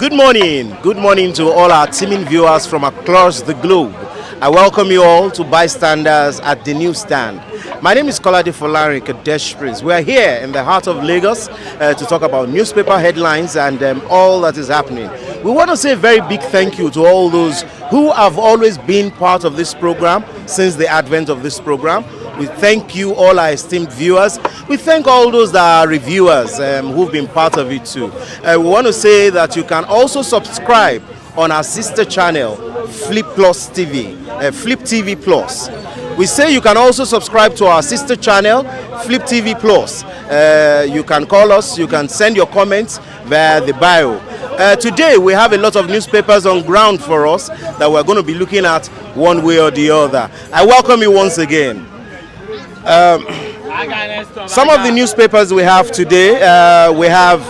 Good morning. Good morning to all our teaming viewers from across the globe. I welcome you all to Bystanders at the Newsstand. My name is Kolade Folari Kadesh Prince. We are here in the heart of Lagos to talk about newspaper headlines and all that is happening. We want to say a very big thank you to all those who have always been part of this program since the advent of this program. We thank you, all our esteemed viewers. We thank all those that are reviewers who've been part of it too. We want to say that you can also subscribe on our sister channel, Flip Plus TV, Flip TV Plus. We say you can also subscribe to our sister channel, Flip TV Plus. You can call us, you can send your comments via the bio. Today we have a lot of newspapers on ground for us that we're going to be looking at one way or the other. I welcome you once again. Some of the newspapers we have today, we have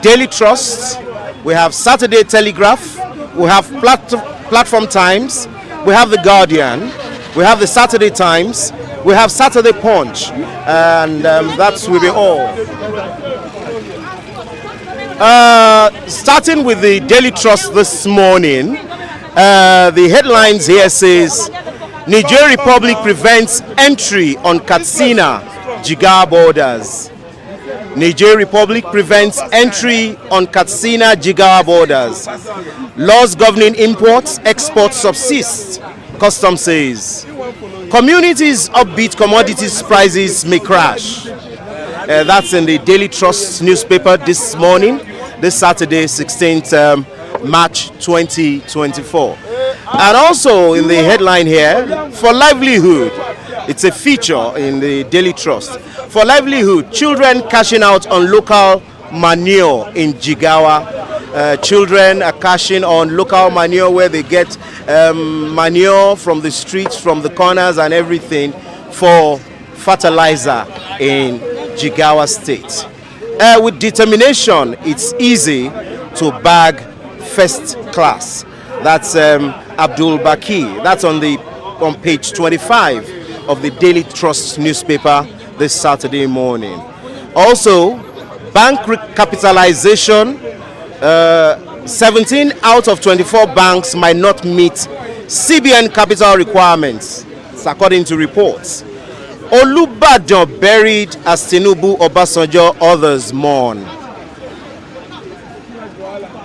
Daily Trust, we have Saturday Telegraph, we have Platform Times, we have The Guardian, we have the Saturday Times, we have Saturday Punch, and that's will be all. Starting with the Daily Trust this morning, the headlines here says, Niger Republic prevents entry on Katsina-Jigawa borders. Niger Republic prevents entry on Katsina-Jigawa borders. Laws governing imports, exports subsist, Customs says. Communities upbeat commodities prices may crash. That's in the Daily Trust newspaper this morning, this Saturday, 16th March 2024. And also in the headline here, for livelihood, it's a feature in the Daily Trust. For livelihood, children cashing out on local manure in Jigawa. Children are cashing on local manure where they get manure from the streets, from the corners and everything for fertilizer in Jigawa State. With determination, it's easy to bag first class. That's Abdul Baki. That's on page 25 of the Daily Trust newspaper this Saturday morning. Also, bank recapitalization. 17 out of 24 banks might not meet CBN capital requirements, according to reports. Olubadan buried as Tinubu, Obasanjo, others mourn.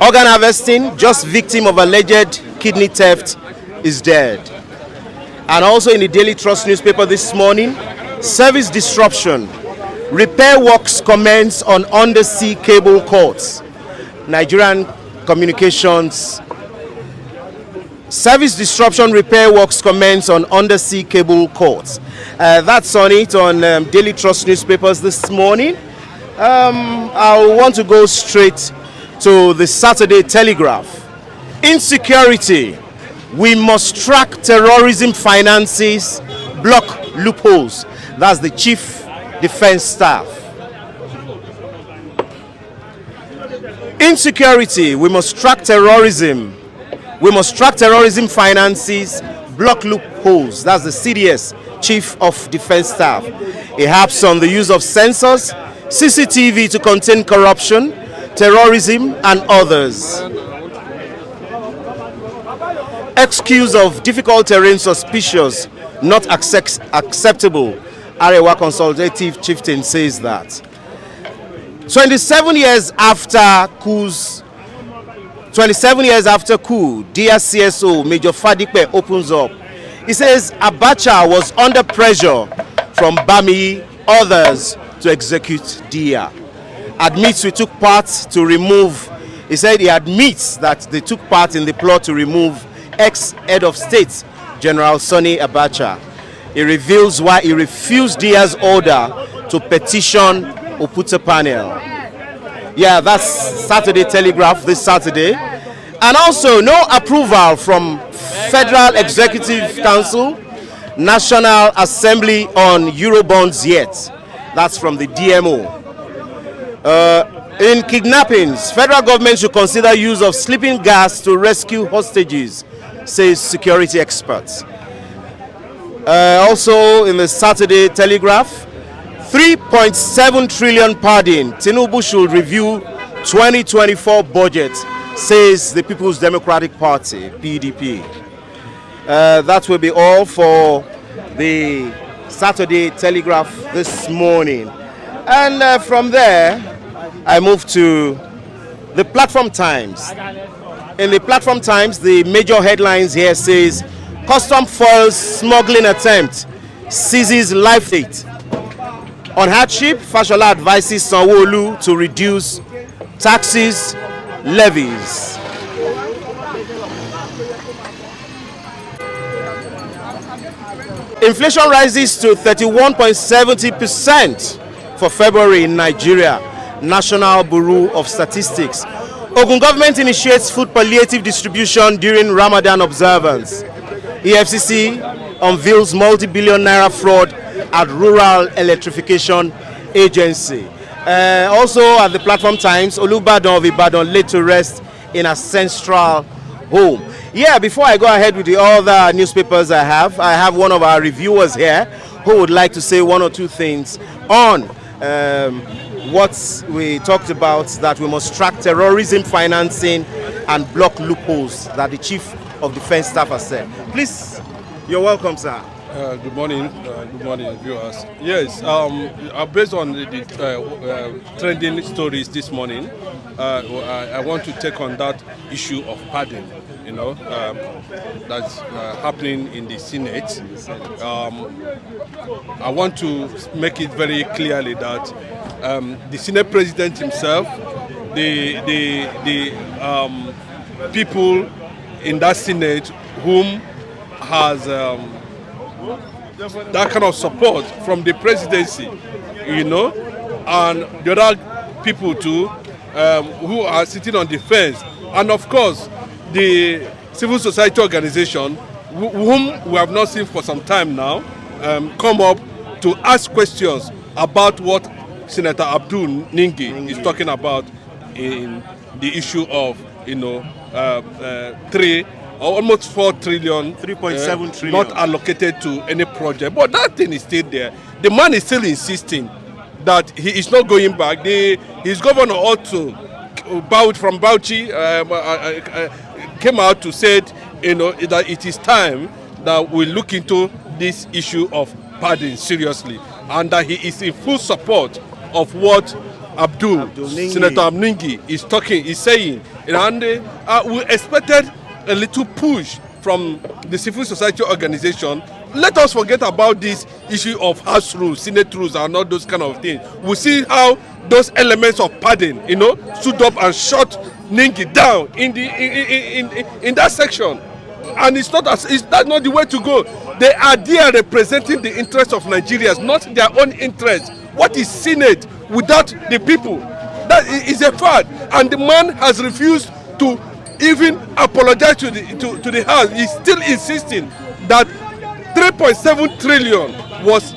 Organ harvesting, just victim of alleged kidney theft, is dead. And also in the Daily Trust newspaper this morning, service disruption. Repair works commence on undersea cable cords. Nigerian communications. Service disruption repair works commence on undersea cable cords. That's on it on Daily Trust newspapers this morning. I want to go straight to the Saturday Telegraph. Insecurity. We must track terrorism finances, block loopholes. That's the Chief Defense Staff. Insecurity. We must track terrorism. We must track terrorism finances, block loopholes. That's the CDS, Chief of Defense Staff. It harps on the use of sensors, CCTV to contain corruption, terrorism and others. Excuse of difficult terrain suspicious, not acceptable. Arewa Consultative Chieftain says that. 27 years after coup, dear CSO Major Fadipe opens up. He says Abacha was under pressure from Bami, others to execute Dia. Admits we took part to remove. He said he admits that they took part in the plot to remove ex-head of state, General Sani Abacha. He reveals why he refused Dia's order to petition Oputa panel. Yeah, that's Saturday Telegraph this Saturday. And also no approval from Federal Executive Council, National Assembly on Eurobonds yet. That's from the DMO. In kidnappings, federal government should consider use of sleeping gas to rescue hostages, says security experts. Also in the Saturday Telegraph, 3.7 trillion pardon. Tinubu should review 2024 budget says the People's Democratic Party, PDP. That will be all for the Saturday Telegraph this morning. And from there, I move to the Platform Times. In the Platform Times, the major headlines here says, Custom foils smuggling attempt, seizes life fate. On hardship, Fashola advises Sanwo-Olu to reduce taxes, levies. Inflation rises to 31.70% for February in Nigeria, National Bureau of Statistics. Ogun government initiates food palliative distribution during Ramadan observance. EFCC unveils multi-billion naira fraud at Rural Electrification Agency. Also at the Platform Times, Olubadan of Ibadan laid to rest in a central home. Yeah, before I go ahead with the other newspapers I have one of our reviewers here who would like to say one or two things on what we talked about, that we must track terrorism financing and block loopholes that the Chief of Defense Staff has said. Please, you're welcome, sir. Good morning, viewers. Yes, based on the trending stories this morning, I want to take on that issue of pardon, that's happening in the Senate. I want to make it very clearly that the Senate President himself, the people in that Senate whom has that kind of support from the presidency, and the other people too who are sitting on the fence, and of course the civil society organization whom we have not seen for some time now, come up to ask questions about what Senator Abdul Ningi is talking about in the issue of almost 4 trillion, 3.7 trillion not allocated to any project. But that thing is still there. The man is still insisting that he is not going back. His governor also from Bauchi came out to say that it is time that we look into this issue of pardon seriously, and that he is in full support of what Senator Ningi is saying. And we expected a little push from the civil society organization. Let us forget about this issue of House rules, Senate rules, and all those kind of things. We see how those elements of pardon, stood up and shot Ningi down in that section. And that's not the way to go. They are there representing the interests of Nigerians, not their own interests. What is Senate without the people? That is a fact. And the man has refused to even apologize to the House. He's still insisting that 3.7 trillion was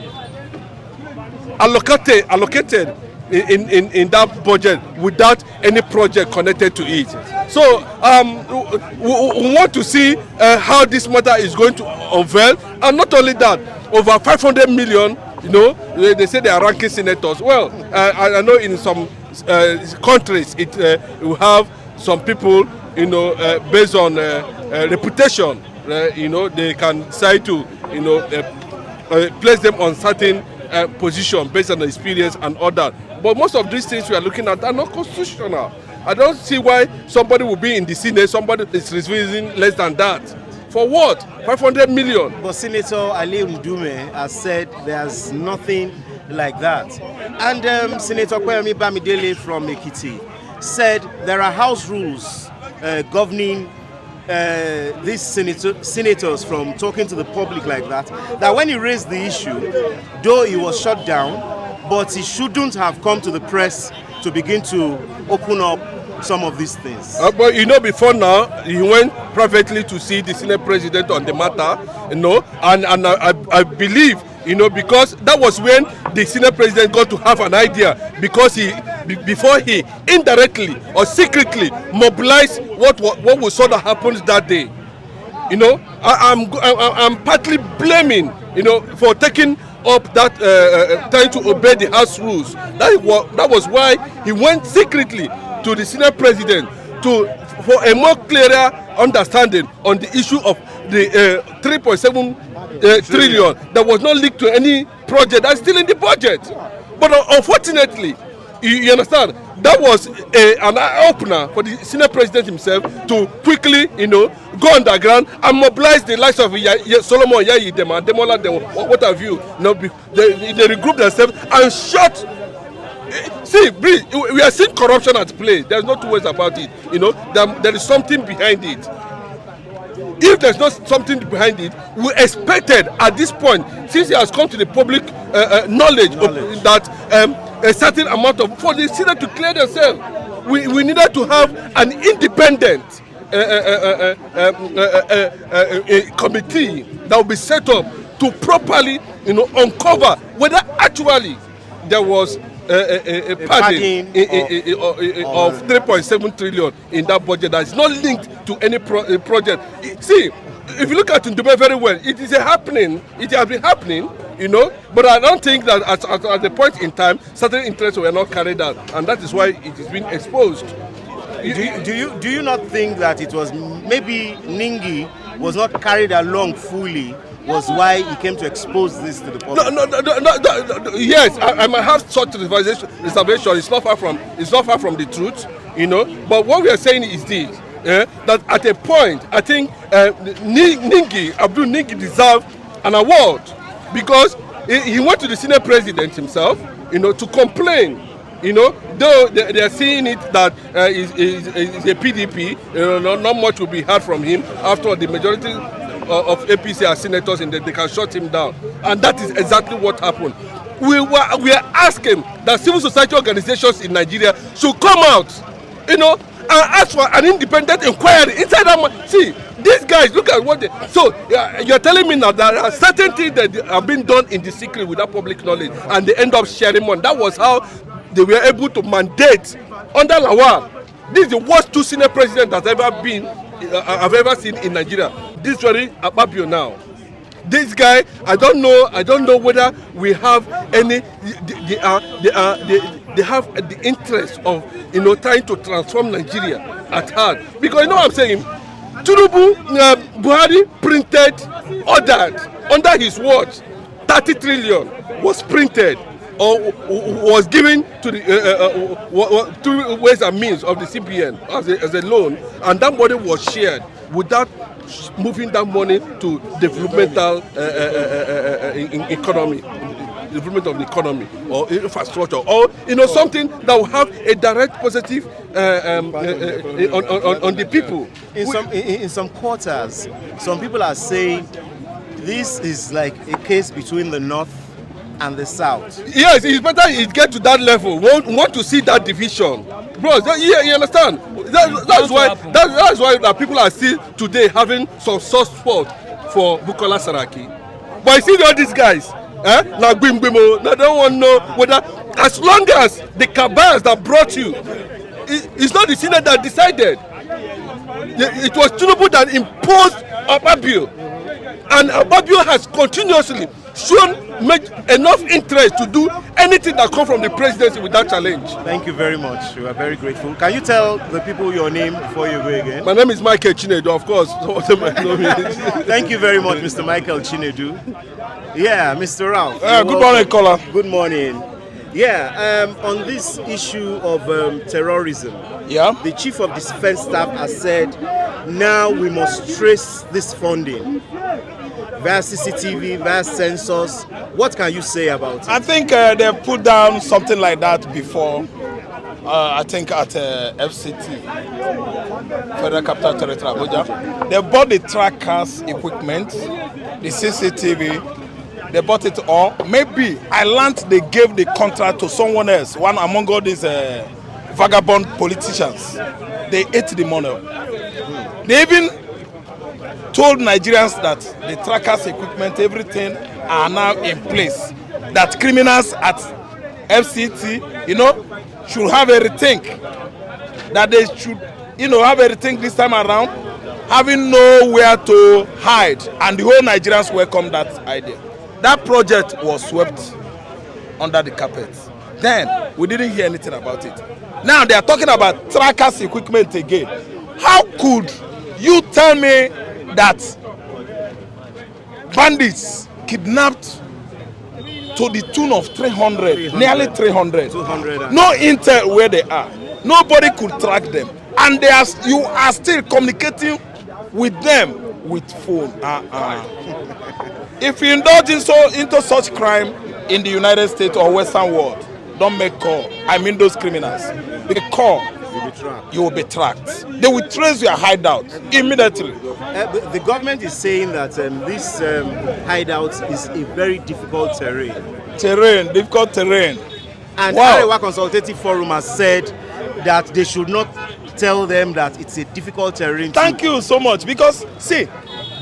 allocated in that budget without any project connected to it. So we want to see how this matter is going to unveil. And not only that, over 500 million, they say they are ranking senators. Well, I know in some countries it will have some people, based on reputation, they can decide to, place them on certain position based on the experience and all that. But most of these things we are looking at are not constitutional. I don't see why somebody will be in the Senate, somebody is receiving less than that. For what? 500 million. But Senator Ali Ndume has said there's nothing like that. And Senator Kweyemi Bamidele from Ekiti said there are house rules governing these senators from talking to the public like that. That when he raised the issue, though he was shut down, but he shouldn't have come to the press to begin to open up some of these things. But before now, he went privately to see the Senate President on the matter, and I believe, because that was when the Senate President got to have an idea, because before he indirectly or secretly mobilized what we saw that happens that day. I'm partly blaming, for taking up that trying to obey the House rules. That was why he went secretly to the Senate President for a more clearer understanding on the issue of the 3.7 trillion that was not linked to any project that's still in the budget. But unfortunately, you understand, that was an eye-opener for the senior president himself to quickly, go underground and mobilize the likes of Solomon Yayi, Demola, what have you. They regroup themselves and shot. See, we are seeing corruption at play. There's no two ways about it. There is something behind it. If there's not something behind it, we expected at this point, since it has come to the public knowledge that a certain amount of, for the Senate to clear themselves, we needed to have an independent committee that will be set up to properly, uncover whether actually there was a padding of 3.7 trillion in that budget that is not linked to any project. See, if you look at Ndube very well, it is happening. It has been happening, but I don't think that at the point in time, certain interests were not carried out, and that is why it is being exposed. Do you not think that it was maybe Ningi was not carried along fully? Was why he came to expose this to the public? No, yes, I might have such reservation. It's not far from the truth, But what we are saying is this: that at a point, I think Abdul Ningi deserved an award because he went to the senior president himself, to complain. Though they are seeing it that is a PDP, not much will be heard from him after the majority of APC are senators and they can shut him down, and that is exactly what happened. We are asking that civil society organizations in Nigeria should come out, and ask for an independent inquiry inside that. See, these guys, look at what they. So you're telling me now that there are certain things that have been done in the secret without public knowledge, and they end up sharing money. That was how they were able to mandate under Lawal. This is the worst two senior presidents that I've ever seen in Nigeria. This very Ababio now. This guy, I don't know whether we have any. They have the interest of trying to transform Nigeria at heart. Because what I'm saying, Tinubu Buhari ordered under his watch 30 trillion was printed or was given to the through ways and means of the CBN as a loan, and that money was shared without moving that money to developmental economy, development of the economy or infrastructure, or something that will have a direct positive on the people. In some quarters, some people are saying this is like a case between the North and the South. Yes, it's better it get to that level. We want to see that division, bro. You understand? That's why that people are still today having some soft spot for Bukola Saraki. But you see all these guys, like Bimbimo, they don't want to know whether, as long as the cabals that brought you, it's not the Senate that decided. It was Tinubu that imposed Ababio, and Ababio has continuously shown enough interest to do anything that comes from the presidency without challenge. Thank you very much. We are very grateful. Can you tell the people your name before you go again? My name is Michael Chinedu, of course. Thank you very much, Mr. Michael Chinedu. Yeah, Mr. Ralph. Good morning, caller. Good morning. Yeah, on this issue of terrorism, the Chief of Defense Staff has said now we must trace this funding via CCTV, via sensors. What can you say about it? I think they've put down something like that before. I think at FCT, Federal Capital Territory, Abuja. They bought the trackers equipment, the CCTV. They bought it all. Maybe I learned they gave the contract to someone else, one among all these vagabond politicians. They ate the money. They even told Nigerians that the trackers equipment, everything are now in place. That criminals at FCT, should have a rethink. That they should, have a rethink this time around, having nowhere to hide. And the whole Nigerians welcome that idea. That project was swept under the carpet. Then we didn't hear anything about it. Now they are talking about trackers equipment again. How could you tell me that bandits kidnapped to the tune of 300, nearly 300, 200. no intel where they are, nobody could track them, and you are still communicating with them with phone? If you indulge into such crime in the United States or Western world, don't make call. I mean those criminals. They call, you will be tracked. They will trace your hideout immediately. The government is saying that this hideout is a very difficult terrain. Difficult terrain. And Wow. Arewa Consultative Forum has said that they should not tell them that it's a difficult terrain. Thank you so much, because see,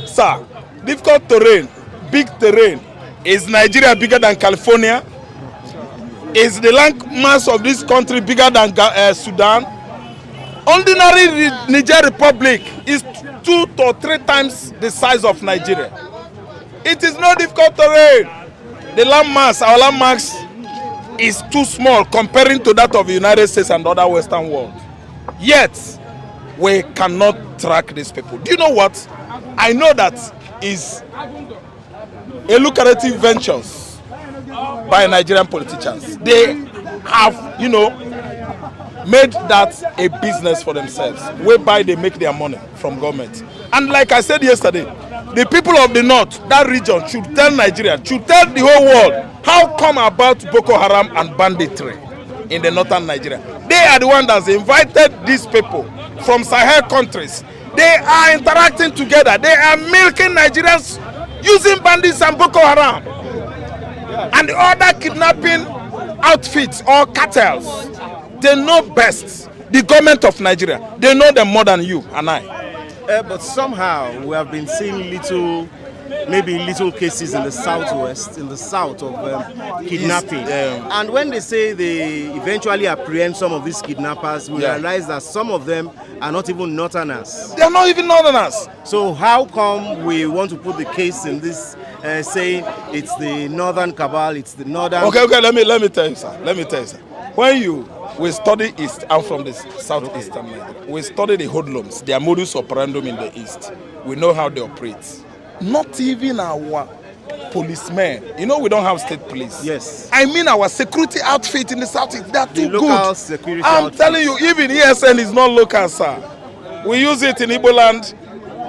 sir, difficult terrain, big terrain. Is Nigeria bigger than California? Is the land mass of this country bigger than Sudan? Ordinary Niger Republic is 2 to 3 times the size of Nigeria. It is not difficult terrain. The land mass, our land mass, is too small comparing to that of the United States and other Western world. Yet, we cannot track these people. Do you know what? I know that is a lucrative ventures by Nigerian politicians. They have, made that a business for themselves, whereby they make their money from government. And like I said yesterday, the people of the north, that region, should tell Nigeria, should tell the whole world, how come about Boko Haram and banditry in the northern Nigeria. They are the ones that invited these people from Sahel countries. They are interacting together. They are milking Nigerians using bandits and Boko Haram and the other kidnapping outfits or cartels. They know best. The government of Nigeria, they know them more than you and I. But somehow we have been seeing little cases in the southwest, in the south of kidnapping. And when they say they eventually apprehend some of these kidnappers, we realize that some of them are not even northerners. They are not even northerners. So how come we want to put the case in this, saying it's the northern cabal, it's the northern... Okay, let me tell you, sir. When we study East, I'm from the southeastern Nigeria. We study the hoodlums, their modus operandum in the East. We know how they operate. Not even our policemen. We don't have state police. Yes. I mean our security outfit in the southeast, they are too local good. Security I'm outfits. telling you, even ESN is not local, sir. We use it in Igbo land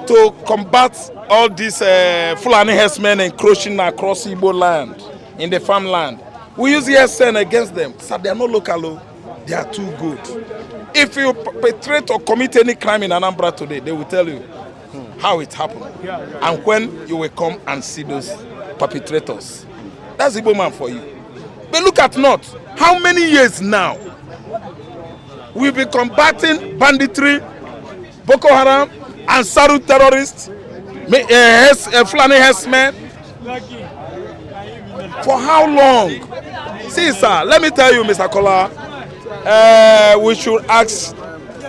to combat all these Fulani herdsmen encroaching across Igbo land, in the farmland. We use ESN against them. Sir, they are not local. They are too good. If you perpetrate or commit any crime in Anambra today, they will tell you how it happened and when you will come and see those perpetrators. That's Igbo man for you. But look at North. How many years now we've been combating banditry, Boko Haram, and Saru terrorists, Fulani herdsmen? For how long? See, sir, let me tell you, Mr. Kola, we should ask,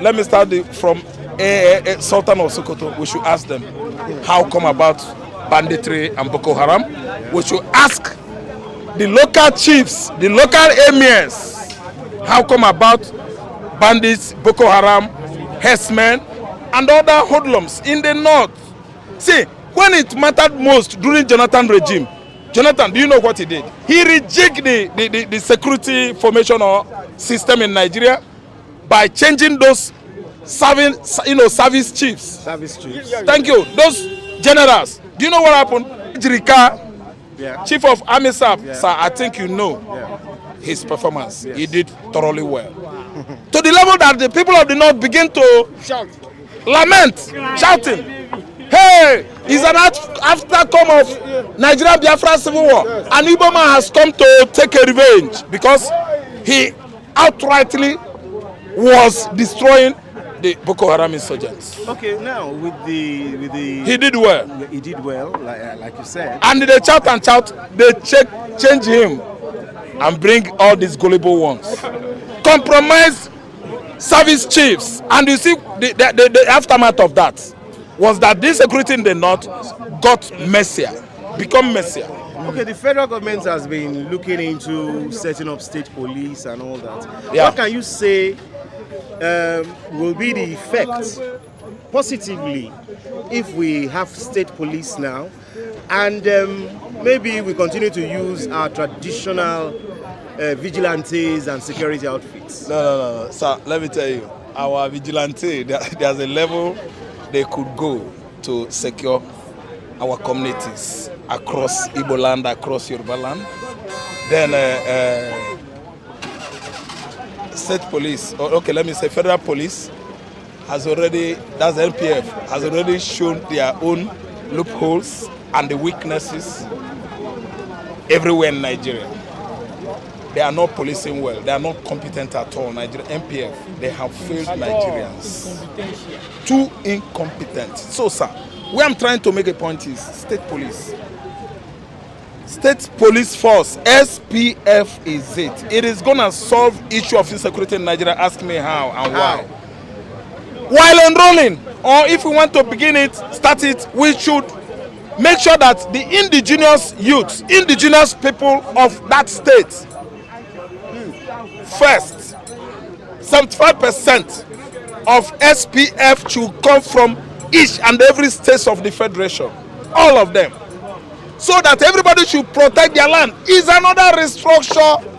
let me start from Sultan of Sokoto. We should ask them how come about banditry and Boko Haram. We should ask the local chiefs, the local emirs, how come about bandits, Boko Haram, herdsmen, and other hoodlums in the north. See, when it mattered most during Jonathan regime, Jonathan, do you know what he did? He rejigged the security formation or system in Nigeria by changing those service chiefs. Service chiefs. Thank you. Those generals. Do you know what happened? Jirika, Chief of Army Staff, sir, I think you know his performance. Yes. He did thoroughly well. To the level that the people of the north begin to lament, shouting, hey, it's an aftercome of Nigeria Biafra Civil War. And Igbo man has come to take a revenge because he outrightly was destroying the Boko Haram insurgents. Okay, now with the he did well. He did well, like you said. And they shout and shout, they change him and bring all these gullible ones. Compromise service chiefs. And you see the aftermath of that was that this security in the north got messier, become messier. Okay, the federal government has been looking into setting up state police and all that. Yeah. What can you say will be the effect positively if we have state police now, and maybe we continue to use our traditional vigilantes and security outfits? No. Sir, let me tell you, our vigilante, there's a level they could go to secure our communities across Igbo land, across Yoruba land. Then state police, or okay, let me say federal police, has already, that's NPF, has already shown their own loopholes and the weaknesses everywhere in Nigeria. They are not policing well. They are not competent at all. Nigeria, NPF, they have failed Nigerians. Too incompetent. So, sir, where I'm trying to make a point is state police. State police force, SPF is it. It is going to solve issue of insecurity in Nigeria. Ask me how and why. While enrolling, or if we want to begin it, start it, we should make sure that the indigenous youths, indigenous people of that state, first, 75% of SPF should come from each and every state of the federation, all of them, so that everybody should protect their land. Is another restructure.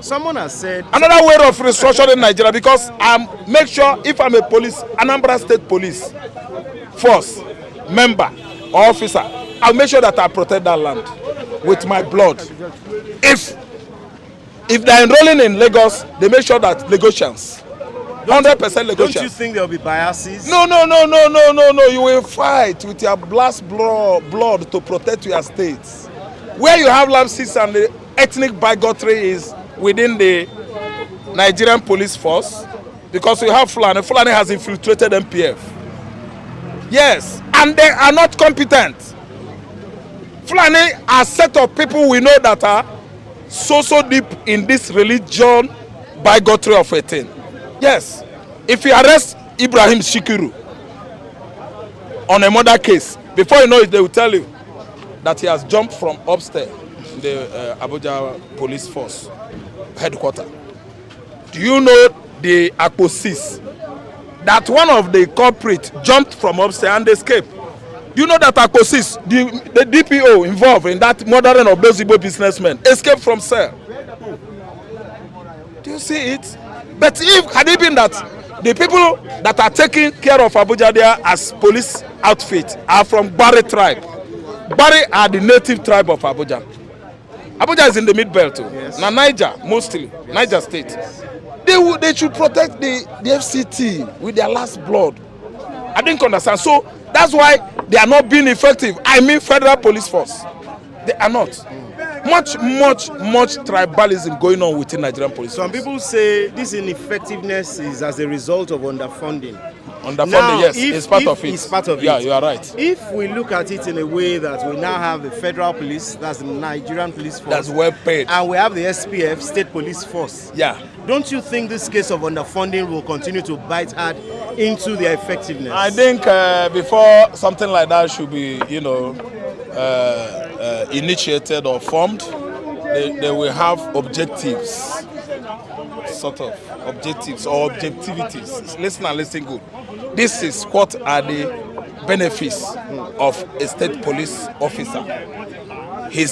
Someone has said another way of restructuring in Nigeria, because make sure if I'm a police, Anambra State Police Force member or officer, I'll make sure that I protect that land with my blood. If they're enrolling in Lagos, they make sure that Lagosians, 100% Lagosians. Don't you think there'll be biases? No. You will fight with your blast blood to protect your states. Where you have lapses and the ethnic bigotry is within the Nigerian police force, because we have Fulani. Fulani has infiltrated NPF. Yes, and they are not competent. Fulani are a set of people we know that are so deep in this religion bigotry of a thing. Yes, if you arrest Ibrahim Shikiru on a murder case, before you know it, they will tell you that he has jumped from upstairs in the Abuja police force headquarters. Do you know the Akposis? That one of the culprits jumped from upstairs and escaped. Do you know that Akposis, the DPO involved in that murdering of those Igbo businessmen, escaped from cell? Do you see it? But if had it been that the people that are taking care of Abuja there as police outfit are from Bari tribe. Bari are the native tribe of Abuja. Abuja is in the mid-belt too. Yes. Now Niger, mostly, yes. Niger state. Yes. They should protect the FCT with their last blood. I didn't understand. So that's why they are not being effective. I mean federal police force. They are not. Much tribalism going on within Nigerian police. Some people say this ineffectiveness is as a result of underfunding. Underfunding, now, yes, it's part of it. It's part of it. Yeah, you are right. If we look at it in a way that we now have the federal police, that's the Nigerian police force, that's well paid, and we have the SPF, state police force. Yeah. Don't you think this case of underfunding will continue to bite hard into their effectiveness? I think before something like that should be, initiated or formed, they will have objectives, sort of objectives or objectivities. Listen good. This is what are the benefits of a state police officer. He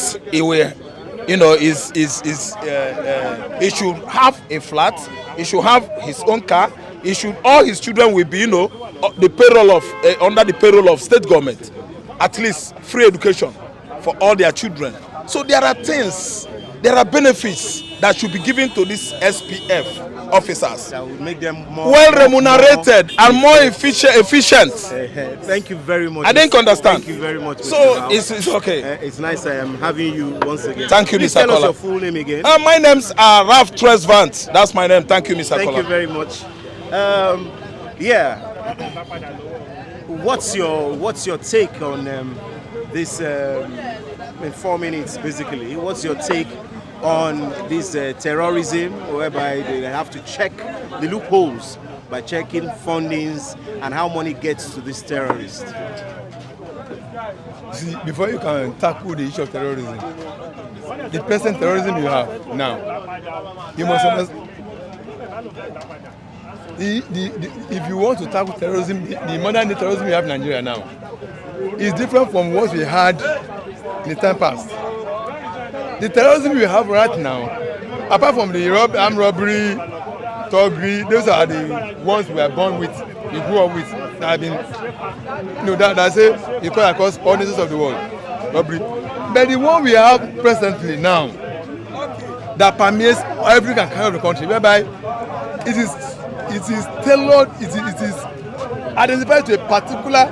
should have a flat. He should have his own car. All his children will be, the payroll of under the payroll of state government. At least free education for all their children. So there are benefits that should be given to these SPF officers. That will make them more well remunerated and more efficient. Thank you very much. I didn't understand. Thank you very much. So it's okay. It's nice having you once again. Thank you, Mr. Kola. Tell us your full name again. My name's Ralph Tresvant. That's my name. Thank you, Mr. Kola. Thank you very much. What's your take on this? In 4 minutes, basically. What's your take on this terrorism, whereby they have to check the loopholes by checking fundings and how money gets to this terrorist? See, before you can tackle the issue of terrorism, the present terrorism you have now, you must understand. if you want to tackle terrorism, the modern day terrorism we have in Nigeria now is different from what we had in the time past. The terrorism we have right now, apart from the armed robbery, thuggery, those are the ones we are born with, we grew up with, that have been, that say you call across all nations of the world, robbery. But the one we have presently now, that permeates every kind of the country, whereby it is tailored, it is identified to a particular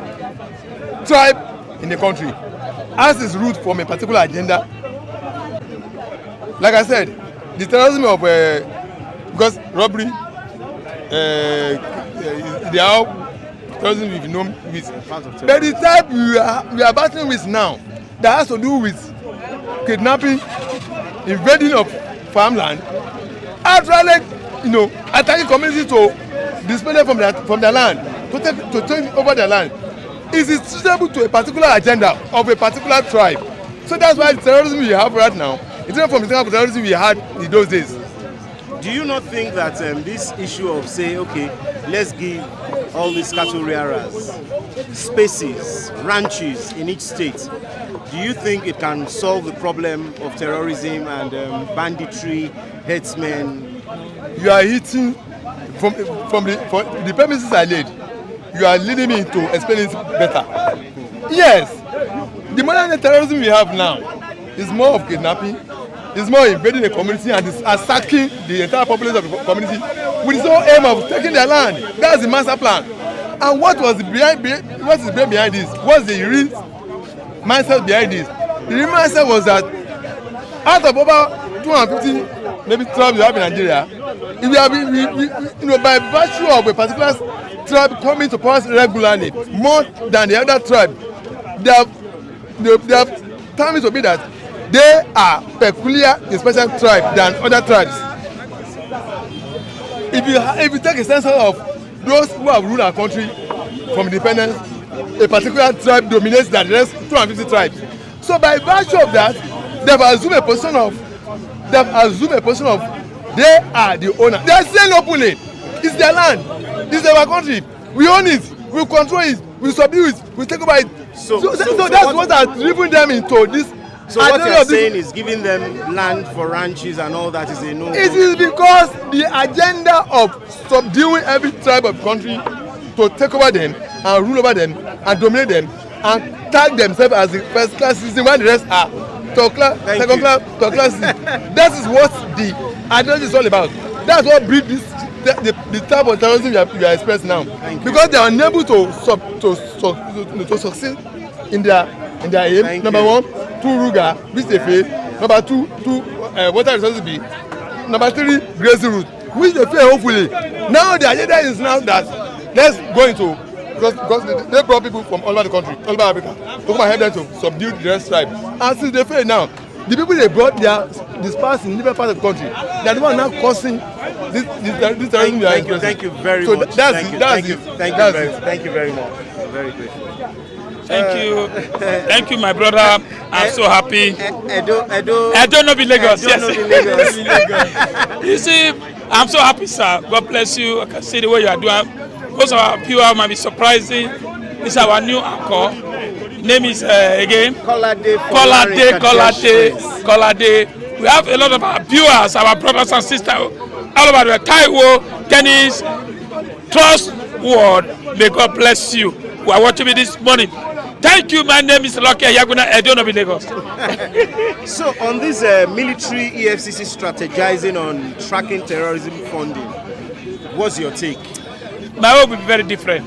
tribe in the country, as its root from a particular agenda. Like I said, the terrorism of because robbery, they are terrorism we've known with. But the type we are battling with now, that has to do with kidnapping, invading of farmland, outright, attacking communities to displace them from their land, to take over their land, is suitable to a particular agenda of a particular tribe. So that's why the terrorism we have right now is different from the type of terrorism we had in those days. Do you not think that this issue of say, okay, let's give all these cattle rearers spaces, ranches in each state, do you think it can solve the problem of terrorism and banditry, herdsmen? You are hitting from the premises I laid. You are leading me into explaining it better. Yes, the modern day terrorism we have now is more of kidnapping, is more invading a community and is attacking the entire population of the community with the sole aim of taking their land. That's the master plan. And what is behind this? What's the real mindset behind this? The real mindset was that out of over 250 maybe tribes you have in Nigeria, if we have by virtue of a particular tribe coming to power regularly more than the other tribe, they have termed it to be that they are peculiar in special tribe than other tribes. If you take a sense of those who have ruled our country from independence, a particular tribe dominates the rest 250 tribes. So by virtue of that, they've assumed a position of they are the owner. They are saying openly, it's their land, it's our country, we own it, we control it, we subdue it, we take over it. So that's what has driven them into this. So what you are saying is giving them land for ranches and all that is a no. It is because the agenda of subduing every tribe of the country to take over them and rule over them and dominate them and tag themselves as the first class citizen when the rest are second class, third class citizen. That is what the ideology is all about. That's what breeds the type of terrorism you are expressing now. Because they are unable to succeed in their aim. Number one, two ruga, which they fail. Number two, water resources be. Number three, grazing route, which they fail hopefully. Now the agenda is now that let's go into because they brought people from all over the country, all over Africa, to come and help them to subdue the rest tribe. And since they fail now, the people they brought, they are dispersed in different parts of the country. They are the one now causing this terrorism. Thank you very much. Thank you very much. Very grateful. Thank you, my brother. I'm so happy. Edo no be Lagos. Yes. You see, I'm so happy, sir. God bless you. I can see the way you are doing. Most of our viewers might be surprising. This is our new anchor. Name is again Kolade. We have a lot of our viewers, our brothers and sisters, all over the Taiwo, tennis, trust world. May God bless you. Who are watching me this morning. Thank you. My name is Lucky Yaguna Edonobi Lagos. So on this military EFCC strategizing on tracking terrorism funding, what's your take? My hope will be very different.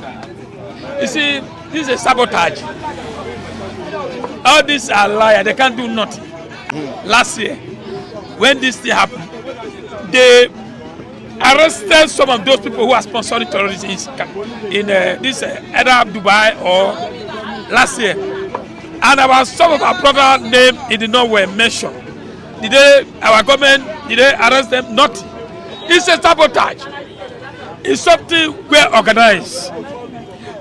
You see, this is a sabotage. All these are liars. They can't do nothing. Last year, when this thing happened, they arrested some of those people who are sponsoring terrorism in this either Dubai or last year. And about some of our brother names in the north were mentioned. Our government, did they arrest them? Nothing. It's a sabotage. It's something well organized.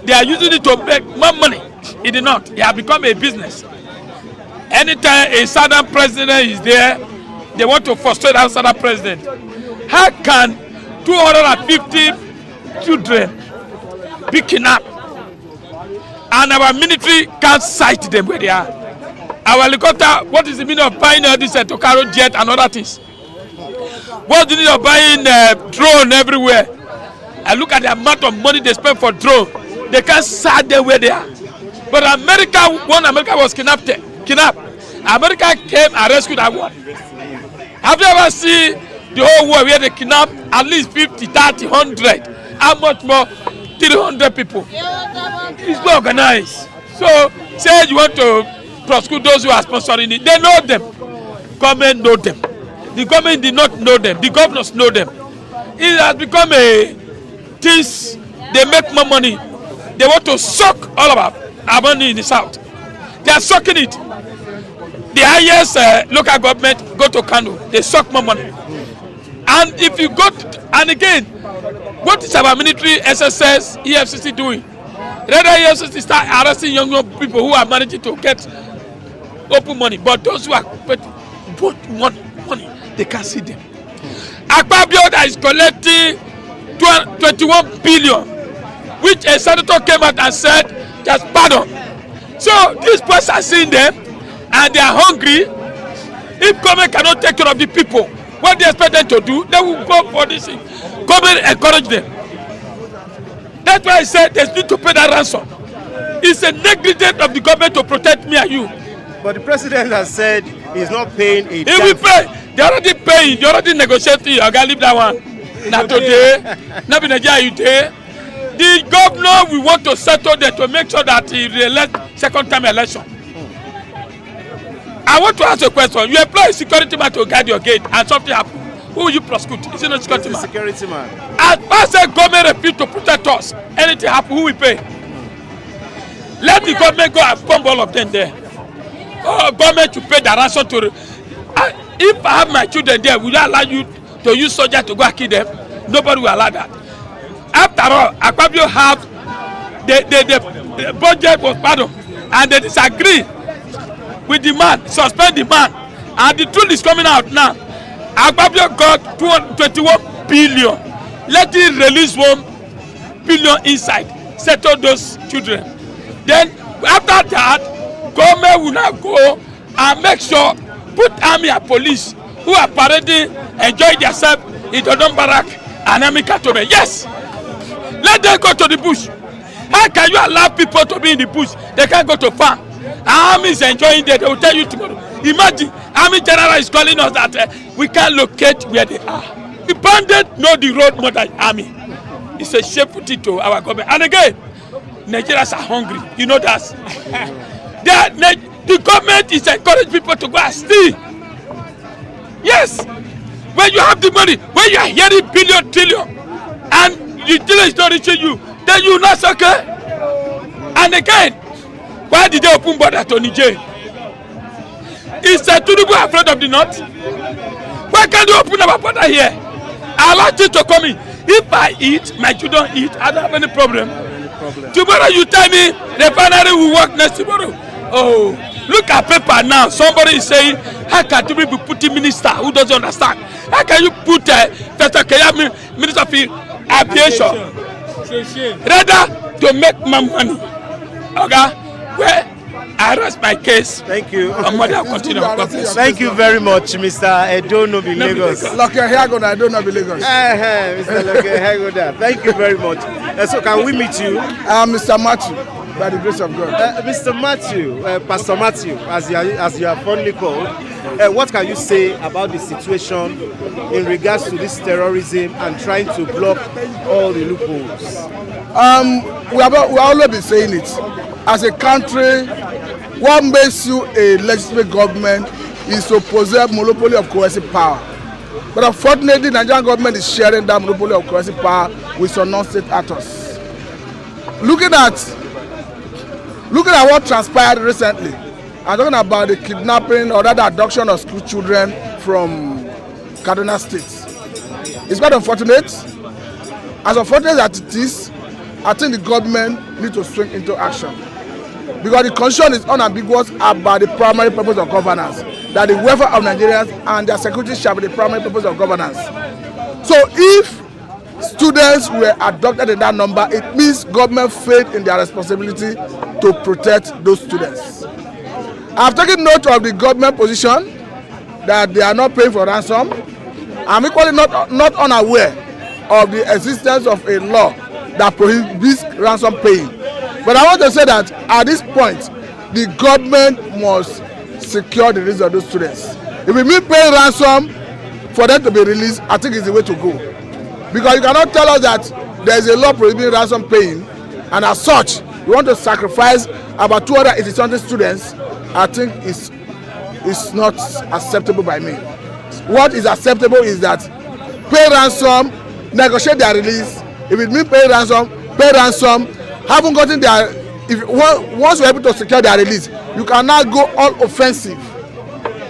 They are using it to make more money. It did not. It has become a business. Anytime a southern president is there, they want to frustrate that southern president. How can 250 children be kidnapped, and our military can't sight them where they are. Our helicopter, what is the meaning of buying all this to carry jet and other things? What's the meaning of buying drone everywhere? I look at the amount of money they spend for drone. They can't sight them where they are. But America, when America was kidnapped, America came and rescued that one. Have you ever seen the whole world where they kidnap at least 50, 30, 100? How much more? 300 people. It's not organized. So, say you want to prosecute those who are sponsoring it. They know them. Government know them. The government did not know them. The governors know them. It has become a things. They make more money. They want to suck all of our money in the south. They are sucking it. The highest local government go to Kano. They suck more money. And if you go to, and again, what is our military, SSS, EFCC doing? Rather, EFCC start arresting young people who are managing to get open money, but those who are put money, they can't see them. Akpabio that is collecting 21 billion, which a senator came out and said, just pardon. So these boys are seeing them, and they are hungry. If government cannot take care of the people, what they expect them to do, they will go for this thing. Government encourage them. That's why I said they need to pay that ransom. It's a negligence of the government to protect me and you. But the president has said he's not paying a he will pay. They already paying. They already negotiating. I gotta leave that one. Not today. Not in Nigeria today. The governor will want to settle that to make sure that he re-elect second time election. I want to ask a question. You employ a security man to guard your gate and something happens. Who will you prosecute? Is it not security man? Security man. As far as the government refuse to protect us, anything happen, who will pay? Let the government go and bomb all of them there. Oh, government to pay the ransom to. If I have my children there, will I allow you to use soldiers to go and kill them? Nobody will allow that. After all, Akpabio have the budget was pardon, and they disagree with the man, suspend the man, and the truth is coming out now. Akpabio got 221 billion. Let him release 1 billion inside, settle those children. Then after that, government will now go and make sure, put army and police who are parading, enjoy themselves in the Barrack and army cantonment. Yes, let them go to the bush. How can you allow people to be in the bush? They can't go to farm. Army is enjoying there. They will tell you tomorrow. Imagine, army general is calling us that we can't locate where they are. The bandit know the road more than army. It's a shameful thing to our government. And again, Nigerians are hungry. You know that. The government is encouraging people to go and steal. Yes. When you have the money, when you are hearing billion, trillion, and the trillion is not reaching you, then you not okay. And again, why did they open border to Niger? Is Tinubu afraid of the north? Why can't you open our border here? I allow you to come in. If I eat, my children eat, I don't have any problem. Tomorrow you tell me the refinery will work next tomorrow. Oh, look at paper now. Somebody is saying, how can you be putting minister who doesn't understand? How can you put minister of aviation? Rather to make my money. Okay? Well, I rest my case. Thank you. Thank you very much, Mr. Edonobi Lagos. Lucky Hagoda, I don't know Lagos. Mr. Lucky Hagoda. Thank you very much. So can we meet you? Mr. Matthew, by the grace of God. Mr. Matthew, Pastor Matthew, as you are fondly called, what can you say about the situation in regards to this terrorism and trying to block all the loopholes? We always been saying it. As a country, what makes you a legitimate government is to possess monopoly of coercive power. But unfortunately, the Nigerian government is sharing that monopoly of coercive power with some non-state actors. Looking at what transpired recently, I'm talking about the kidnapping or rather abduction of school children from Kaduna State. It's quite unfortunate. As unfortunate as it is, I think the government needs to swing into action. Because the constitution is unambiguous about the primary purpose of governance, that the welfare of Nigerians and their security shall be the primary purpose of governance. So if students were adopted in that number, it means government failed in their responsibility to protect those students. I've taken note of the government position that they are not paying for ransom. I'm equally not unaware of the existence of a law that prohibits ransom paying. But I want to say that at this point, the government must secure the release of those students. If we mean paying ransom for them to be released, I think it's the way to go. Because you cannot tell us that there is a law prohibiting ransom paying, and as such, we want to sacrifice about 280 students. I think it's not acceptable by me. What is acceptable is that pay ransom, negotiate their release. If it means pay ransom, haven't gotten their, once you're able to secure their release, you can now go all offensive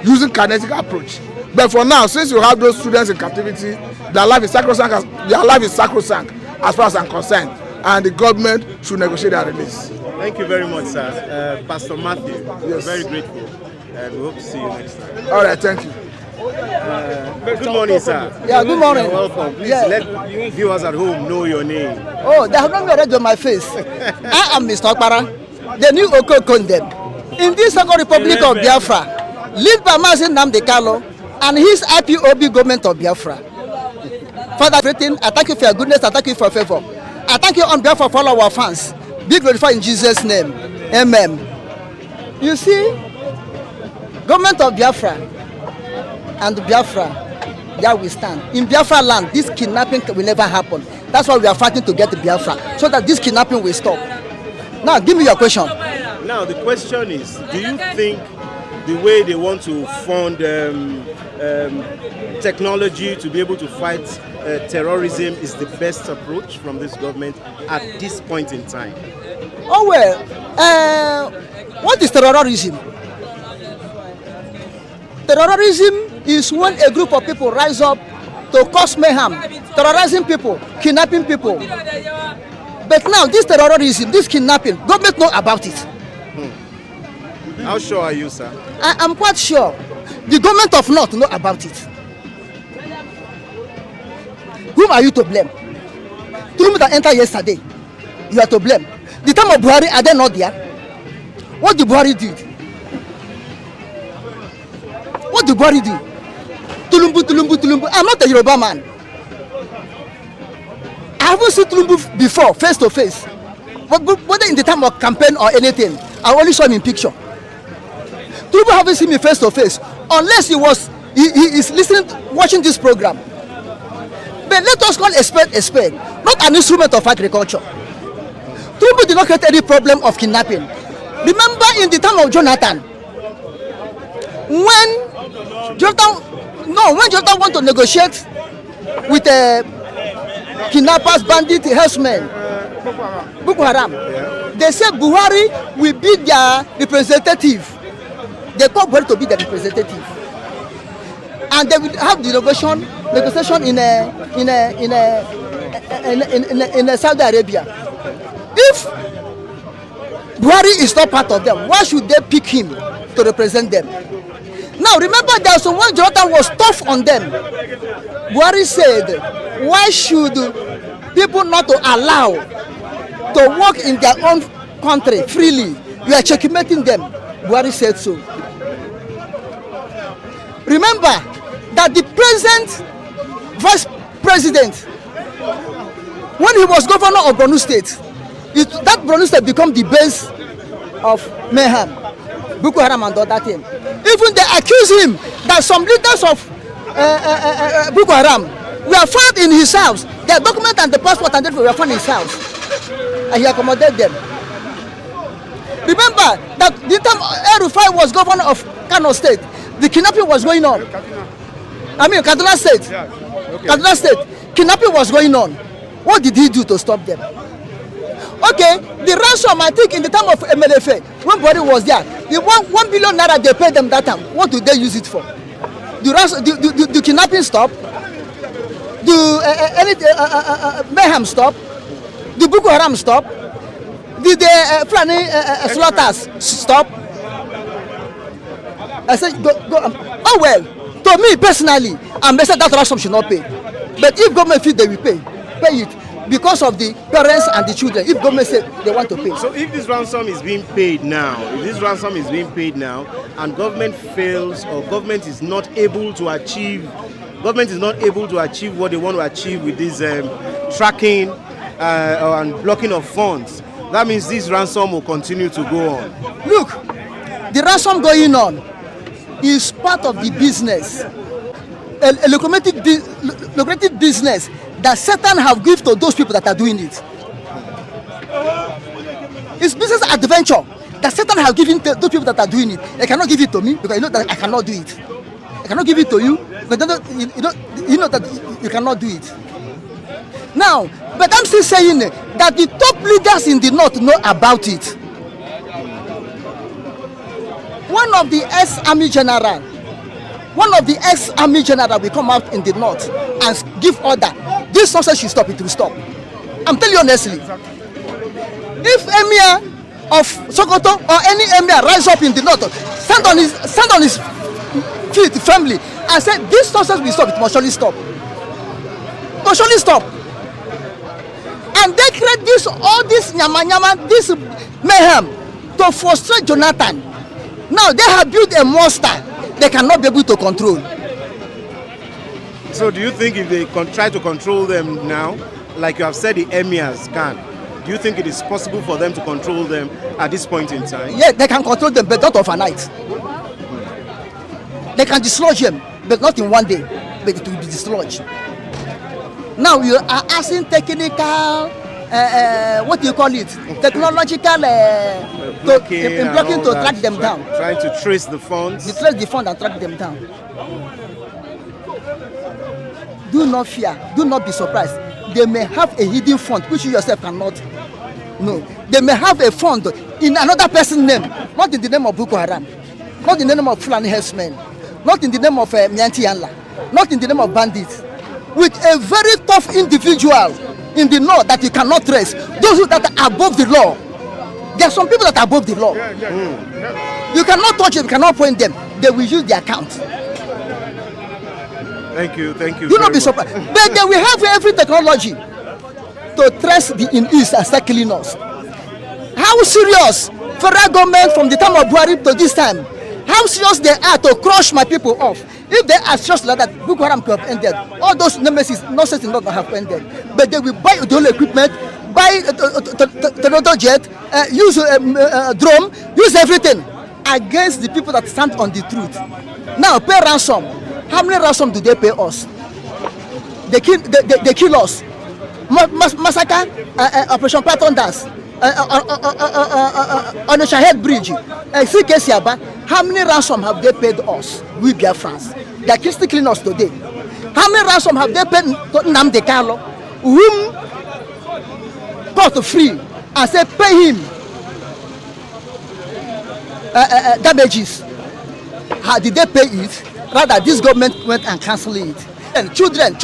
using kinetic approach. But for now, since you have those students in captivity, their life is sacrosanct as far as I'm concerned, and the government should negotiate their release. Thank you very much, sir. Pastor Matthew, yes. Very grateful, and we hope to see you next time. All right, thank you. Good morning, sir. Yeah, good morning. Welcome. Please let viewers at home know your name. Oh, they have not read on my face. I am Mr. Okpara, the new Oko condemned. In this Second Republic of Biafra, led by Mazi Nnamdi Kanu and his IPOB government of Biafra. Father, I thank you for your goodness, I thank you for your favor. I thank you on behalf of all our fans. Be glorified in Jesus' name. Amen. You see, government of Biafra and Biafra, there we stand. In Biafra land, this kidnapping will never happen. That's why we are fighting to get to Biafra, so that this kidnapping will stop. Now, give me your question. Now, the question is, do you think the way they want to fund technology to be able to fight terrorism is the best approach from this government at this point in time? Oh well, what is terrorism? Terrorism is when a group of people rise up to cause mayhem, terrorizing people, kidnapping people. But now this terrorism, this kidnapping, government know about it. How sure are you, sir? I am quite sure. The government of North know about it. Whom are you to blame? Tinubu that entered yesterday, you are to blame. The time of Buhari, are they not there? What did Buhari do? What did Buhari do? Tulumbu. I'm not a Yoruba man. I haven't seen Tulumbu before, face to face. But whether in the time of campaign or anything, I only saw him in picture. Tulumbu haven't seen me face to face, unless he is listening, watching this program. But let us call a spade, not an instrument of agriculture. Tulumbu did not create any problem of kidnapping. Remember in the time of Jonathan, when Jonathan want to negotiate with kidnappers, bandits, herdsmen, Boko Haram, they said Buhari will be their representative. They call Buhari to be the representative, and they will have the negotiation in Saudi Arabia. If Buhari is not part of them, why should they pick him to represent them? Now remember, there was when Jonathan was tough on them. Buhari said, why should people not to allow to work in their own country freely? You are checkmating them. Buhari said so. Remember that the present vice president, when he was governor of Borno State, that Borno State become the base of mayhem, Boko Haram and all that thing. Even they accuse him that some leaders of Boko Haram were found in his house. Their document and the passport and everything were found in his house, and he accommodated them. Remember that the time El-Rufai was governor of Kano State, the kidnapping was going on. I mean, Kaduna State. Yeah. Okay. Kaduna State, kidnapping was going on. What did he do to stop them? Okay, the ransom, I think in the time of MLFA, when Buhari was there, the 1 billion naira they paid them that time. What do they use it for? The kidnapping stop? Mayhem stop? The Boko Haram stop? The Fulani slaughters stop? I said, go. Oh well, to me personally, I'm saying that ransom should not pay. But if government feel they will pay, pay it because of the parents and the children. If government say they want to pay. So if this ransom is being paid now, and government fails or government is not able to achieve what they want to achieve with this tracking and blocking of funds, that means this ransom will continue to go on. Look, the ransom going on is part of the business, a lucrative business that Satan have given to those people that are doing it. It's business adventure that Satan have given to those people that are doing it. They cannot give it to me because you know that I cannot do it. I cannot give it to you because you know that you cannot do it. Now, but I'm still saying that the top leaders in the north know about it. One of the ex-army general will come out in the north and give order. This nonsense should stop, it will stop. I'm telling you honestly. If Emir of Sokoto or any Emir rise up in the north, stand on his feet firmly and say this nonsense will stop, it must surely stop. It must surely stop. And they create all this nyama, this mayhem to frustrate Jonathan. Now they have built a monster they cannot be able to control. So do you think if they try to control them now, like you have said the emirs can, do you think it is possible for them to control them at this point in time? Yeah, they can control them, but not overnight. They can dislodge them, but not in one day, but it will be dislodged. Now you are asking technical, what do you call it? Technological blocking to track them down. Trying to trace the funds. Trace the fund and track them down. Do not fear. Do not be surprised. They may have a hidden fund which you yourself cannot know. They may have a fund in another person's name, not in the name of Boko Haram, not in the name of Fulani herdsmen, not in the name of Nyantiyanla, not in the name of bandits, with a very tough individual in the law that you cannot trace. Those that are above the law. There are some people that are above the law. You cannot touch them, you cannot point them. They will use the account. Thank you. Do not be surprised. But they will have every technology to trace the in-east and start killing us. How serious federal government from the time of Buhari to this time, how serious they are to crush my people off. If they are just like that, Boko Haram could have ended. All those nemesis, nonsense will not have ended. But they will buy the whole equipment, buy the jet, use drone, use everything against the people that stand on the truth. Now, pay ransom. How many ransom do they pay us? They kill us. Massacre, Operation Python Dance, on the Shahed Bridge, how many ransom have they paid us? We Biafrans. They are still killing us today. How many ransom have they paid to Nnamdi Kanu, whom got free, and say pay him damages? How did they pay it? Rather, this government went and cancelled it. And children. The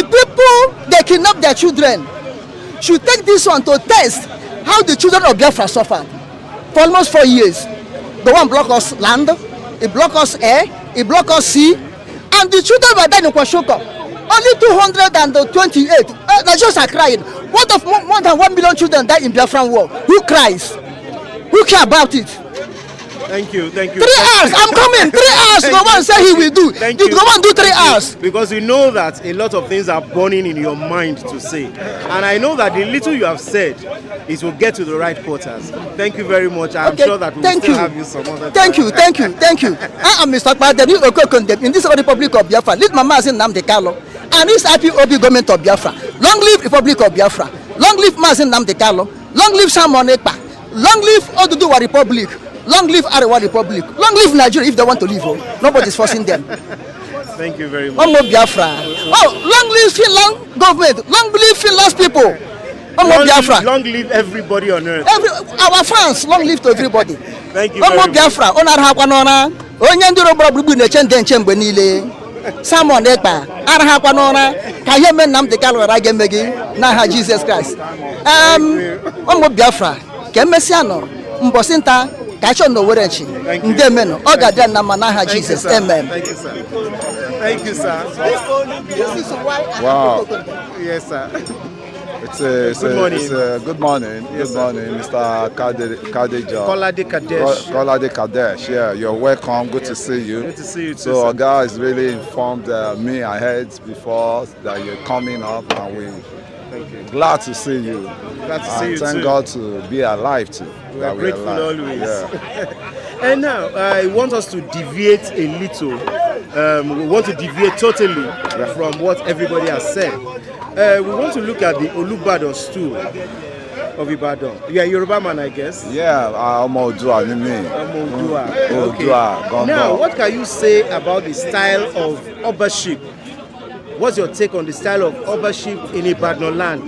people, they kidnap their children, should take this one to test how the children of Biafra suffered for almost 4 years. The one block us land, it block us air, it block us sea, and the children were dying in Kwashiorkor. Only 228. Nigerians are crying. What of more than 1 million children died in Biafran war? Who cries? Who care about it? Thank you. 3 hours, I'm coming. 3 hours. No one say he will do. You go and do 3 hours. Because we know that a lot of things are burning in your mind to say, and I know that the little you have said, it will get to the right quarters. Thank you very much. I'm sure that we will still have you some other time. Thank you. I am Mr. Bystanders in this Republic of Biafra. Lead Mama Nnamdi Kanu and this IPOB government of Biafra. Long live Republic of Biafra. Long live Mazen Nnamdi Kanu. Long live Simon Ekpa. Long live Oduduwa Republic. Long live Arewa Republic. Long live Nigeria if they want to live. Nobody is forcing them. Thank you very much. Long live Biafra. Oh, long live Finland government. Long live Finland's people. Long live Biafra. Long live everybody on earth. Our fans, long live to everybody. Thank you very much. Biafra. Simon Ekpa. Jesus Christ. Biafra. Mbosinta. Kacho no werenchi. Ndemeno. Oga den na manaha Jesus. Amen. Thank you, sir. Thank you, sir. This is why I Wow. have to condemn. Yes, sir. Good morning. Good morning. Yes, Good morning, Mr. Kadeja. Kolade Kadesh. Kolade Kadesh. Yeah, you're welcome. Good to see you. Good to see you too, So, sir. our guy has really informed me ahead before that you're coming up, and we're glad to see you. Glad to see And you thank too. God to be alive too. We are that we're grateful alive. always. Yeah. And now, I want us to deviate a little. We want to deviate totally from what everybody has said. We want to look at the Olubadan stool of Ibadan. You are a Yoruba man, I guess? Yeah, I'm Odua, ni me. Odua. Odua, Okay. Gondor. Now, what can you say about the style of Obaship? What's your take on the style of Obaship in Ibadan land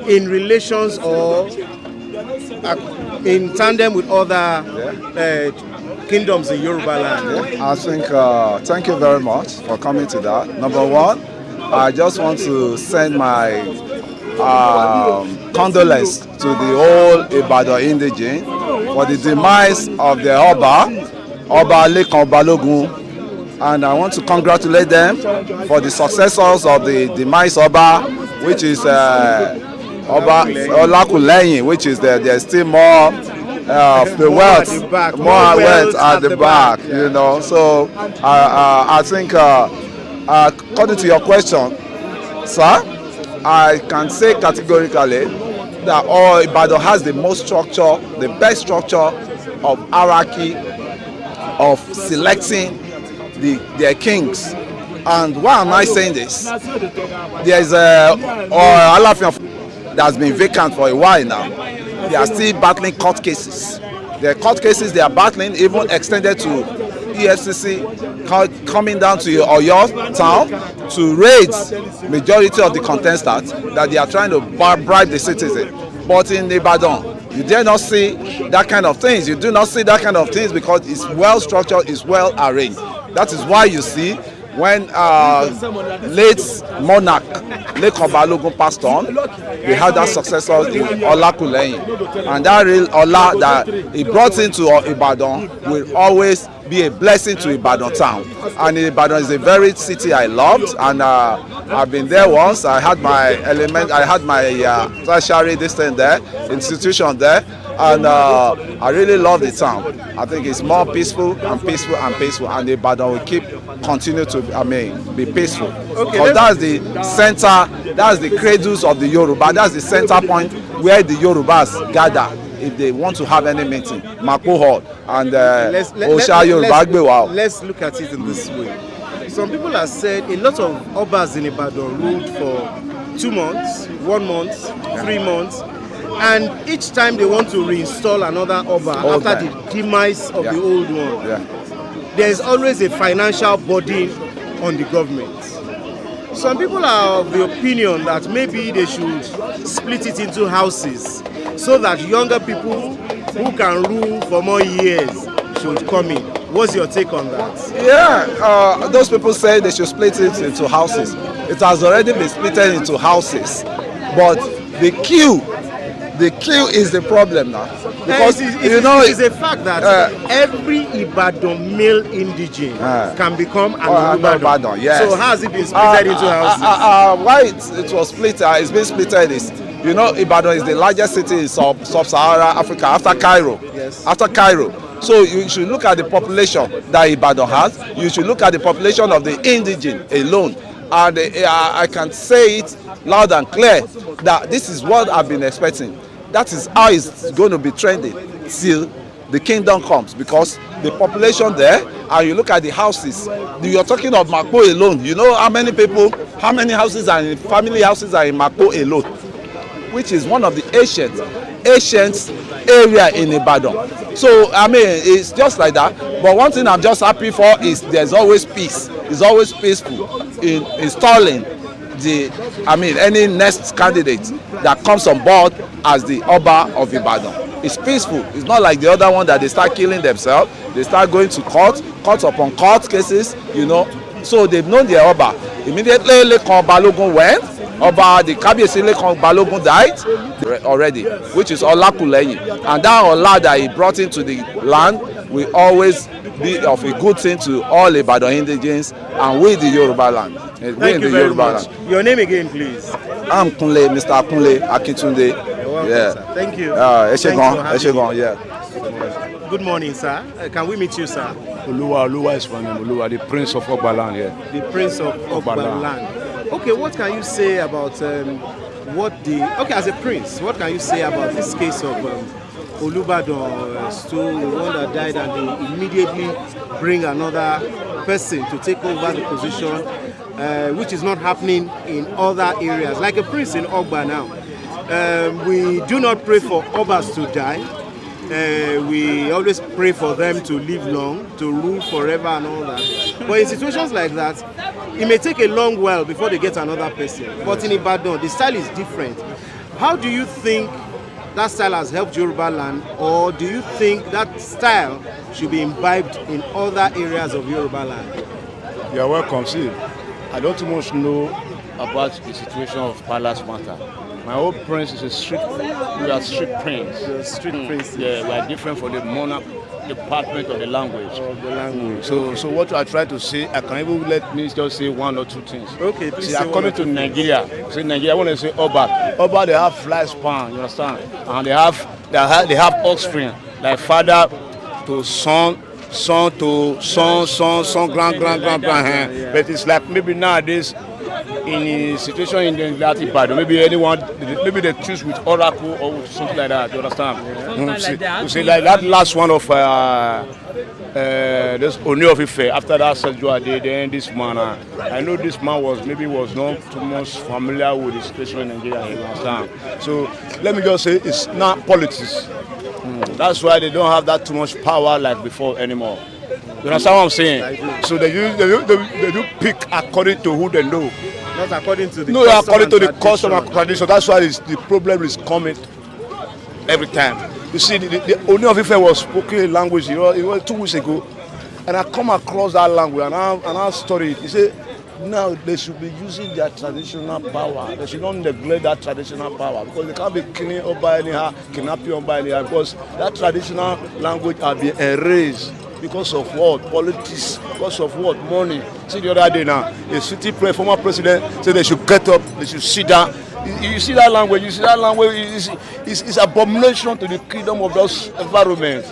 in relations or in tandem with other kingdoms in Yoruba land? I think, thank you very much for coming to that. Number one, I just want to send my condolence to the whole Ibadan indigene for the demise of the Oba Lekan Balogun. And I want to congratulate them for the successors of the demise Oba, which is Oba Olakuleyin, which is there's still more of the wealth, more wealth at the back, you know. So I think, according to your question, sir, I can say categorically that Ibadan has the most structure, the best structure of hierarchy of selecting their kings. And why am I saying this? There is Alafin that's been vacant for a while now. They are still battling court cases. The court cases they are battling even extended to EFCC coming down to Oyo town to raid majority of the contestants that they are trying to bribe the citizen. But in Ibadan, you dare not see that kind of things. You do not see that kind of things because it's well structured, it's well arranged. That is why you see when late monarch Lekan Balogun passed on, we had that successor in Olakuleyin, and that real Ola that he brought into Ibadan will always be a blessing to Ibadan town. And Ibadan is a very city I loved, and I've been there once. I had my tertiary institution there, and I really love the town. I think it's more peaceful and peaceful and peaceful, and Ibadan will continue to be peaceful. Okay, because that's the center, that's the cradles of the Yoruba, that's the center point where the Yorubas gather if they want to have any meeting. Mako Hall and Osha Yoruba Gbewa. Let's look at it in this way. Some people have said a lot of Obas in Ibadan ruled for 2 months, 1 month, 3 months, and each time they want to reinstall another Oba after the demise of the old one, there is always a financial burden on the government. Some people are of the opinion that maybe they should split it into houses so that younger people who can rule for more years should come in. What's your take on that? Yeah, those people say they should split it into houses. It has already been split into houses, but the queue is the problem now. Because it's a fact that every Ibadan male indigene can become an Ibadan. Yes. So how has it been split into houses? Why it was split? It's been split is, Ibadan is the largest city in sub-Saharan Africa after Cairo. Yes. After Cairo. So you should look at the population that Ibadan has. You should look at the population of the indigene alone. And I can say it loud and clear that this is what I've been expecting. That is how it's going to be trending till the kingdom comes, because the population there, and you look at the houses, you're talking of Makpo alone. You know how many family houses are in Makpo alone, which is one of the ancient area in Ibadan. So it's just like that. But one thing I'm just happy for is there's always peace. It's always peaceful in installing any next candidate that comes on board as the Oba of Ibadan. It's peaceful. It's not like the other one that they start killing themselves. They start going to court upon court cases, So they've known their Oba. Immediately Lekan Balogun went. The Kabiyesi Lekan Balogun died already, which is Olakuleyin. And that Ola that he brought into the land will always be of a good thing to all Ibadan indigents and with the Yoruba land. Thank you very much. Your name again, please. I'm Kunle, Mr. Kunle Akintunde. Welcome, Yeah. sir. Thank you. Eshegon, yeah. Good morning, sir. Can we meet you, sir? Oluwa is my name. Oluwa, the Prince of Ogbaland here. The Prince of Ogbaland. Okay, what can you say about as a prince, what can you say about this case of Olubadan stool, the one that died, and they immediately bring another person to take over the position, which is not happening in other areas, like a prince in Ogba now. We do not pray for Obas to die. We always pray for them to live long, to rule forever and all that. But in situations like that, it may take a long while before they get another person. But in Ibadan, the style is different. How do you think that style has helped Yoruba land, or do you think that style should be imbibed in other areas of Yoruba land? You are welcome. See, I don't too much know about the situation of Palace matter. My old prince is a street prince. You're a street prince. Yeah, we are different from the monarch department of the language. So So what I try to say, I can even let me just say one or two things. okay, please. See, say according to Nigeria, I want to say Oba. Oba, they have fly span, you understand? And they have offspring, like father to son to son, grand. But it's like maybe nowadays, in a situation in that Ibadan, maybe they choose with oracle or with something like that. You understand? You see, like that last one of this Oni of Ife. After that Sejua, then this man. I know this man was not too much familiar with the situation in Nigeria. You understand? So let me just say, it's not politics. That's why they don't have that too much power like before anymore. You understand what I'm saying? So they do pick according to who they know. Not according to the according to the custom and tradition. That's why the problem is coming every time. You see, the Oni of Ife was spoken language. It was 2 weeks ago, and I come across that language and I studied it. He said, now they should be using their traditional power. They should not neglect that traditional power, because they can't be killing Oba anyhow, kidnapping Oba anyhow, because that traditional language has been erased. Because of what? Politics. Because of what? Money. See the other day now, a city former president said they should get up, they should sit down. You see that language? You see that language? It's abomination to the kingdom of those environments.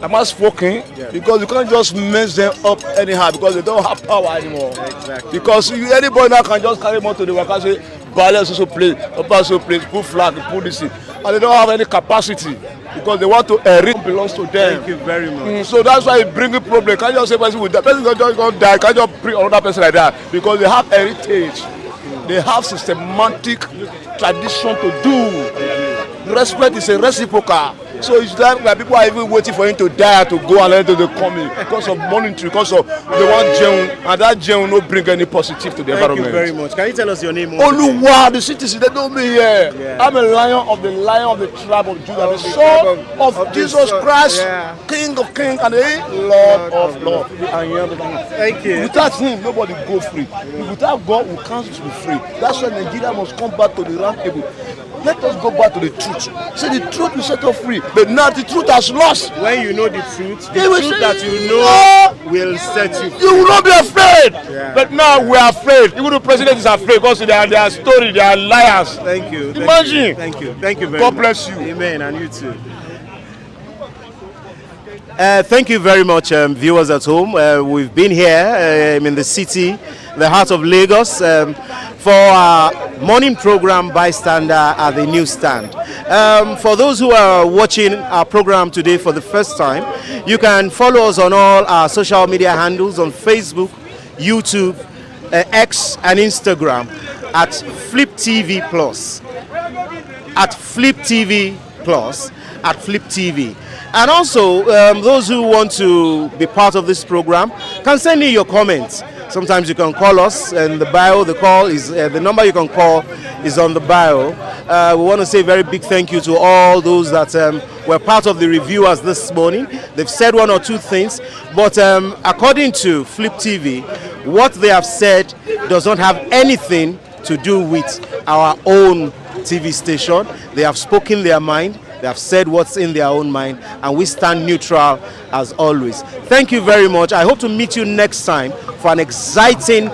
I'm not spoken because you can't just mess them up anyhow, because they don't have power anymore. Exactly. Because anybody now can just carry them to the work and say, Balance also play, Oba also play, put flag, put this in. And they don't have any capacity, because they want to it belongs to them. Thank you very much. So that's why it brings a problem. Can't just say person with that person just gonna die, can't just bring another person like that, because they have heritage. They have systematic tradition to do. Respect is a reciprocal. So it's like people are even waiting for him to die to go and let them come in, because of monetary, because of they want Jeun, and that Jeun no bring any positive to the environment. Thank you very much. Can you tell us your name? Oluwa, the citizens, they know me here. Yeah. I'm a lion of the tribe of Judah, the son of Jesus Christ, King of kings and the Lord of lords. Thank you. Without him, nobody go free. Without God, we can't be free. That's why Nigeria must come back to the round table. Let us go back to the truth. Say the truth will set us free. But now the truth has lost. When you know the truth that you know will set you free. You will not be afraid. Yeah. But now we are afraid. Even the president is afraid, because they are story, they are liars. Thank you. Imagine. Thank you very much. God bless you. Amen, and you too. Thank you very much, viewers at home. We've been here in the city, the heart of Lagos, for our morning program Bystander at the Newsstand. For those who are watching our program today for the first time, you can follow us on all our social media handles on Facebook, YouTube, X and Instagram at Flip TV Plus. At Flip TV Plus, at Flip TV. And also, those who want to be part of this program can send in your comments. Sometimes you can call us, and the bio, the call is the number you can call is on the bio. We want to say a very big thank you to all those that were part of the reviewers this morning. They've said one or two things, but according to Flip TV, what they have said does not have anything to do with our own TV station. They have spoken their mind. They have said what's in their own mind, and we stand neutral as always. Thank you very much. I hope to meet you next time for an exciting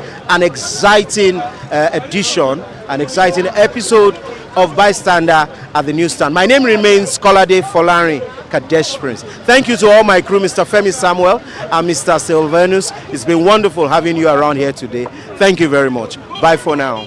edition, an exciting episode of Bystander at the Newsstand. My name remains Kolade Folari Kadesh Prince. Thank you to all my crew, Mr. Femi Samuel and Mr. Sylvanus. It's been wonderful having you around here today. Thank you very much. Bye for now.